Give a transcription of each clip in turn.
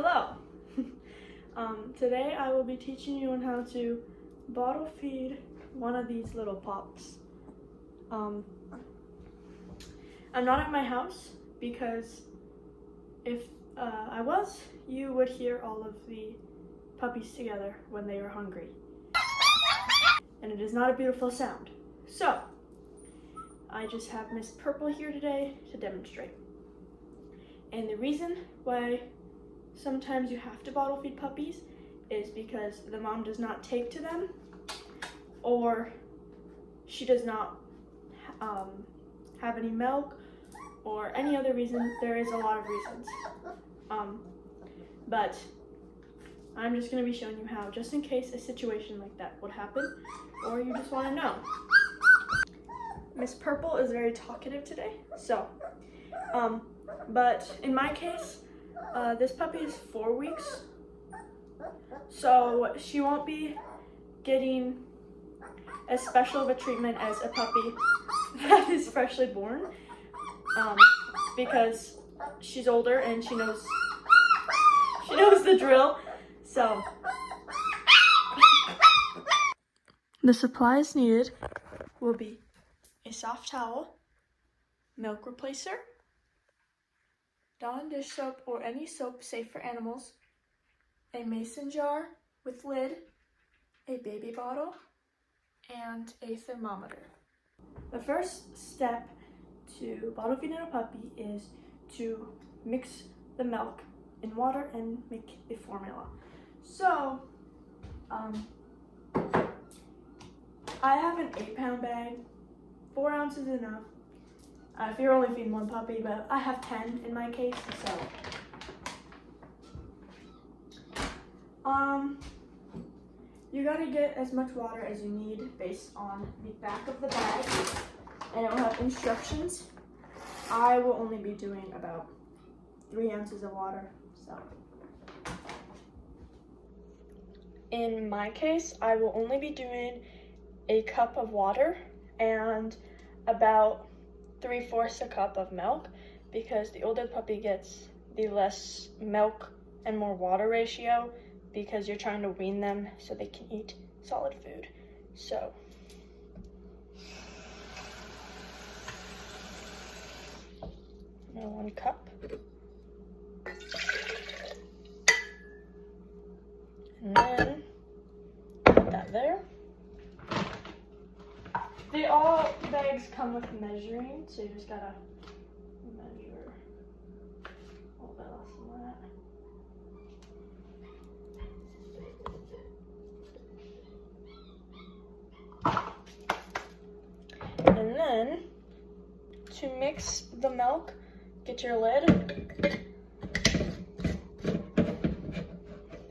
Hello! Today I will be teaching you on how to bottle feed one of these little pups. I'm not at my house because if I was, you would hear all of the puppies together when they are hungry. And it is not a beautiful sound. So, I just have Miss Purple here today to demonstrate. And the reason why sometimes you have to bottle feed puppies is because the mom does not take to them, or she does not have any milk, or any other reason. There is a lot of reasons. But I'm just going to be showing you how, just in case a situation like that would happen, or you just want to know. Miss Purple is very talkative today, so, but in my case, this puppy is 4 weeks, so she won't be getting as special of a treatment as a puppy that is freshly born, because she's older and she knows the drill. So the supplies needed will be a soft towel, milk replacer, Dawn dish soap or any soap safe for animals, a mason jar with lid, a baby bottle, and a thermometer. The first step to bottle feeding a puppy is to mix the milk in water and make a formula. So, I have an 8-pound bag. 4 ounces is enough. If you're only feeding one puppy, but I have 10 in my case, so. You gotta get as much water as you need based on the back of the bag, and it will have instructions. I will only be doing about 3 ounces of water, so. In my case, I will only be doing a cup of water and about 3/4 a cup of milk, because the older the puppy gets, the less milk and more water ratio, because you're trying to wean them so they can eat solid food. So now 1 cup. And then put that there. All bags come with measuring, so you just gotta measure a little bit less than that. And then, to mix the milk, get your lid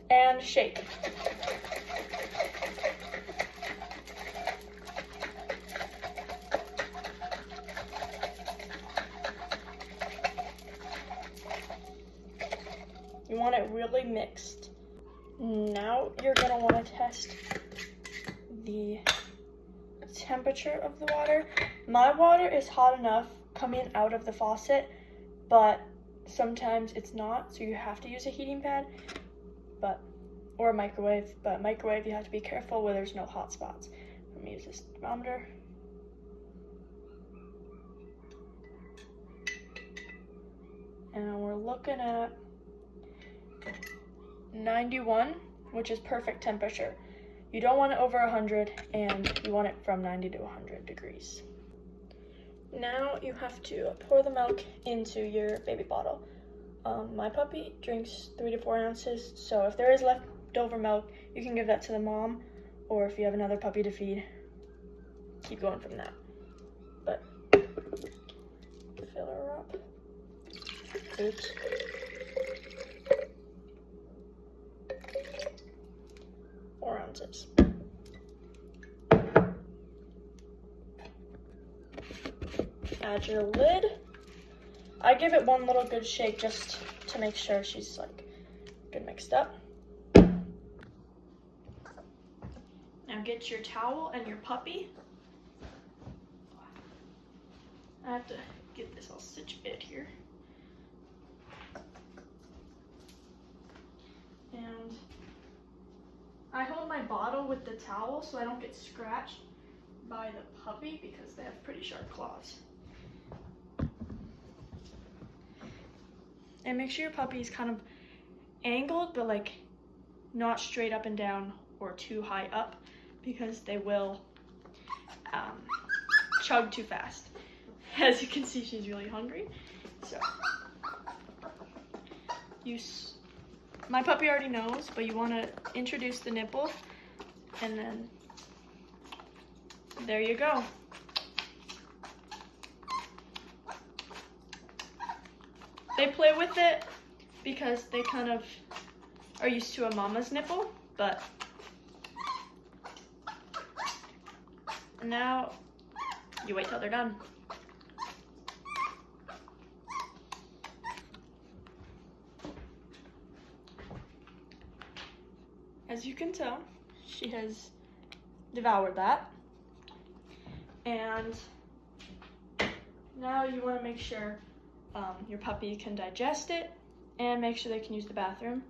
and shake. You want it really mixed. Now you're gonna want to test the temperature of the water. My water is hot enough coming out of the faucet, but sometimes it's not, so you have to use a heating pad, or a microwave. But microwave, you have to be careful where there's no hot spots. Let me use this thermometer. And we're looking at 91, which is perfect temperature. You don't want it over 100, and you want it from 90 to 100 degrees. Now you have to pour the milk into your baby bottle. My puppy drinks 3 to 4 ounces, so if there is leftover milk, you can give that to the mom, or if you have another puppy to feed, keep going from that. But fill her up. Oops. Ounces. Add your lid. I give it one little good shake just to make sure she's like good mixed up. Now get your towel and your puppy. I have to get this all situated here. I hold my bottle with the towel so I don't get scratched by the puppy because they have pretty sharp claws. And make sure your puppy is kind of angled, but like not straight up and down or too high up, because they will chug too fast. As you can see, she's really hungry. So my puppy already knows, but you want to introduce the nipple, and then there you go. They play with it because they kind of are used to a mama's nipple, but now you wait till they're done. As you can tell, she has devoured that. And now you want to make sure your puppy can digest it and make sure they can use the bathroom.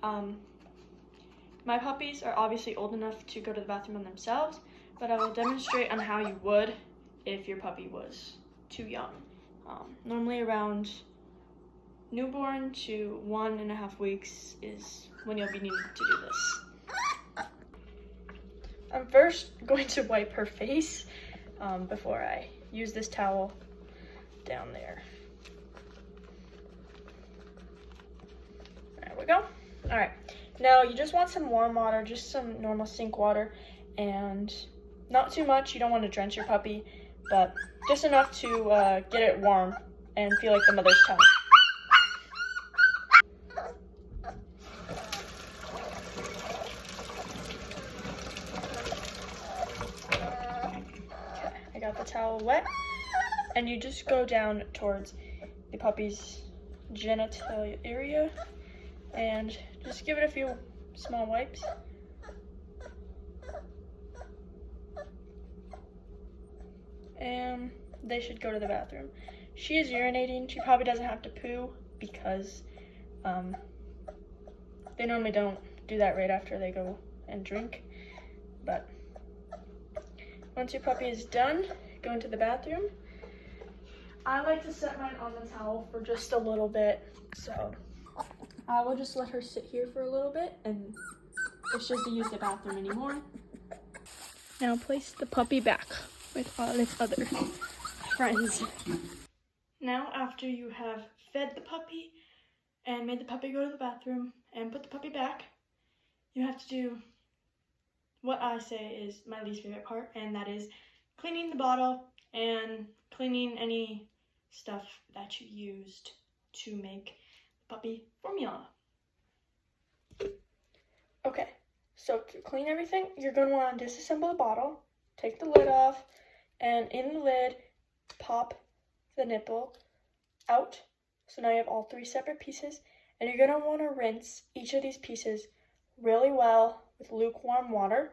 My puppies are obviously old enough to go to the bathroom on themselves, but I will demonstrate on how you would if your puppy was too young. Normally around newborn to 1.5 weeks is when you'll be needing to do this. I'm first going to wipe her face before I use this towel down there. There we go. All right, now you just want some warm water, just some normal sink water, and not too much. You don't want to drench your puppy, but just enough to get it warm and feel like the mother's tummy. I got the towel wet, and you just go down towards the puppy's genital area and just give it a few small wipes. And they should go to the bathroom. She is urinating. She probably doesn't have to poo because they normally don't do that right after they go and drink, but once your puppy is done going to the bathroom, I like to set mine on the towel for just a little bit. So I will just let her sit here for a little bit, and if she has to use the bathroom anymore. Now place the puppy back with all its other friends. Now after you have fed the puppy and made the puppy go to the bathroom and put the puppy back, you have to do what I say is my least favorite part, and that is cleaning the bottle and cleaning any stuff that you used to make puppy formula. Okay, so to clean everything, you're going to want to disassemble the bottle, take the lid off, and in the lid, pop the nipple out. So now you have all 3 separate pieces, and you're going to want to rinse each of these pieces really well with lukewarm water,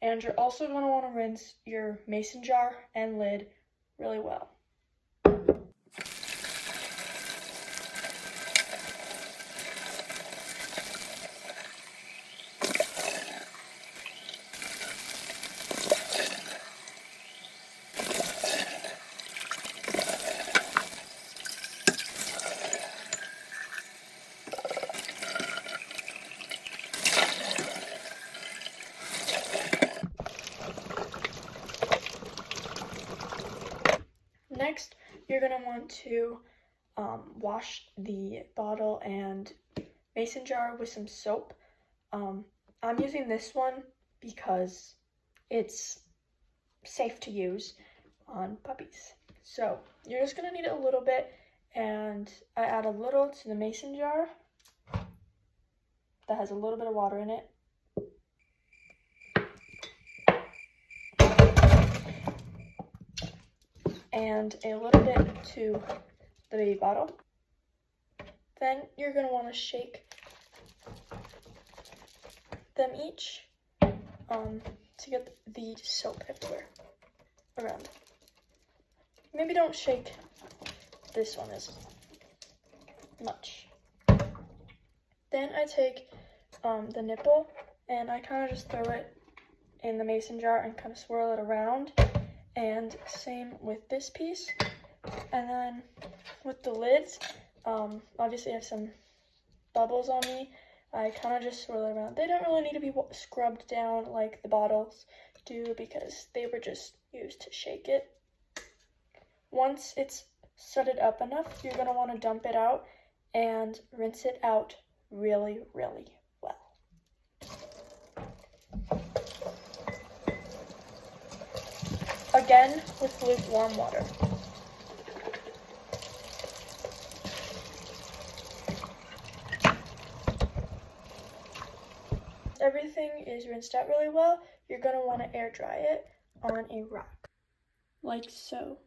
and you're also going to want to rinse your mason jar and lid really well. Next, you're going to want to wash the bottle and mason jar with some soap. I'm using this one because it's safe to use on puppies. So you're just going to need it a little bit, and I add a little to the mason jar that has a little bit of water in it. And a little bit to the baby bottle. Then you're going to want to shake them each to get the soap everywhere around. Maybe don't shake this one as much. Then I take the nipple and I kind of just throw it in the mason jar and kind of swirl it around. And same with this piece. And then with the lids, obviously I have some bubbles on me. I kind of just swirl it around. They don't really need to be scrubbed down like the bottles do because they were just used to shake it. Once it's sudded up enough, you're going to want to dump it out and rinse it out really, really well. Again, with lukewarm water. Everything is rinsed out really well. You're going to want to air dry it on a rack, like so.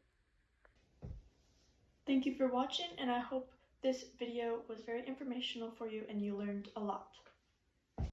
Thank you for watching, and I hope this video was very informational for you and you learned a lot.